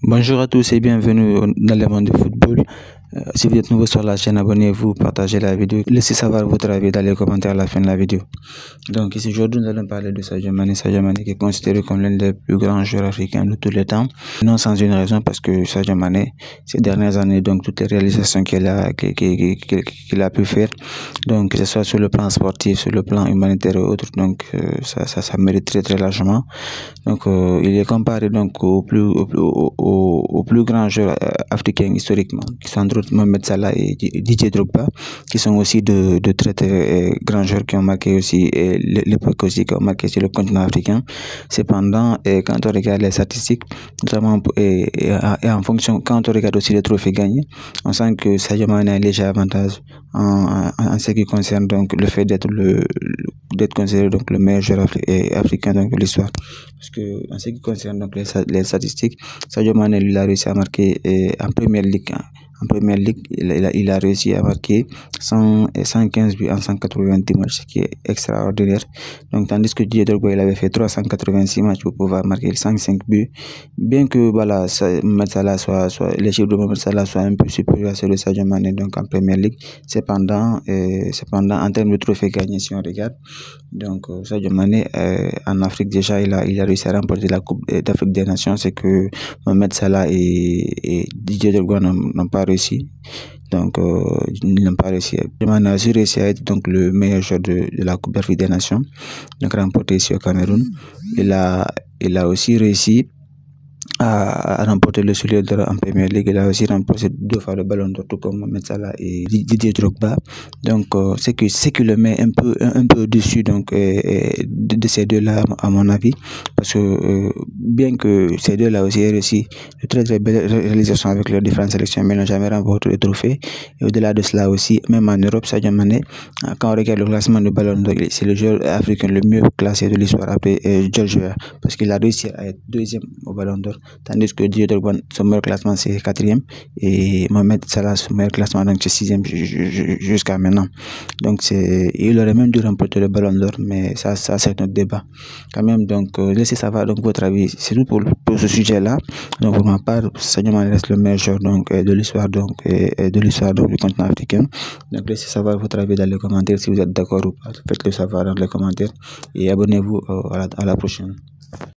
Bonjour à tous et bienvenue dans le monde du football. Si vous êtes nouveau sur la chaîne, abonnez-vous, partagez la vidéo, laissez savoir votre avis dans les commentaires à la fin de la vidéo. Donc ici aujourd'hui nous allons parler de Sadio Mané. Sadio Mané qui est considéré comme l'un des plus grands joueurs africains de tous les temps. Non sans une raison, parce que Sadio Mané, ces dernières années, donc toutes les réalisations qu'il a pu faire, donc que ce soit sur le plan sportif, sur le plan humanitaire et autres, donc ça mérite très largement. Donc il est comparé donc au plus grand joueur africain historiquement, qui sont entre autres Mohamed Salah et Didier Drogba, qui sont aussi de très grands joueurs qui ont marqué aussi l'époque aussi, qui ont marqué sur le continent africain. Cependant, quand on regarde les statistiques, notamment et en fonction, quand on regarde aussi les trophées gagnés, on sent que Sadio Mané a un léger avantage en ce qui concerne donc le fait d'être considéré donc le meilleur joueur africain donc de l'histoire. Parce que en ce qui concerne donc les statistiques, Sadio Mané lui a réussi à marquer en Première Ligue. En Première Ligue, il a réussi à marquer 115 buts en 190 matchs, ce qui est extraordinaire. Donc, tandis que Didier Drogba, il avait fait 386 matchs pour pouvoir marquer 105 buts. Bien que voilà, les chiffres de Mohamed Salah soient un peu supérieurs à ceux de Sadio Mané donc en Première Ligue, cependant, en termes de trophées gagnés, si on regarde, donc Sadio Mané en Afrique déjà, il a réussi à remporter la Coupe d'Afrique des Nations, c'est que Mohamed Salah et Didier Drogba n'ont pas réussi. Donc, ils n'ont pas réussi. Mané a aussi réussi à être donc le meilleur joueur de la Coupe d'Afrique des Nations, donc remporté ici au Cameroun. Il a aussi réussi à remporter le soulier d'or en Première Ligue. Il a aussi remporté 2 fois le Ballon d'Or, tout comme Mohamed Salah et Didier Drogba. Donc, c'est qui le met un peu au-dessus donc de ces deux-là, à mon avis, parce que bien que ces deux-là aussi aient réussi de très belles réalisations avec leurs différentes sélections, mais n'ont jamais remporté le trophée. Et au-delà de cela aussi, même en Europe, Sadio Mané, quand on regarde le classement du Ballon d'Or, c'est le joueur africain le mieux classé de l'histoire après George Weah, parce qu'il a réussi à être 2e au Ballon d'Or. Tandis que Didier Drogba, son meilleur classement c'est 4e, et Mohamed Salah, son meilleur classement donc c'est 6e jusqu'à maintenant. Donc il aurait même dû remporter le Ballon d'Or, mais ça c'est notre débat quand même. Donc laissez savoir donc votre avis, c'est tout pour ce sujet là. Donc pour ma part, Sadio Mané reste le meilleur joueur donc de l'histoire donc du continent africain. Donc laissez savoir votre avis dans les commentaires, si vous êtes d'accord ou pas, faites-le savoir dans les commentaires, et abonnez-vous à la prochaine.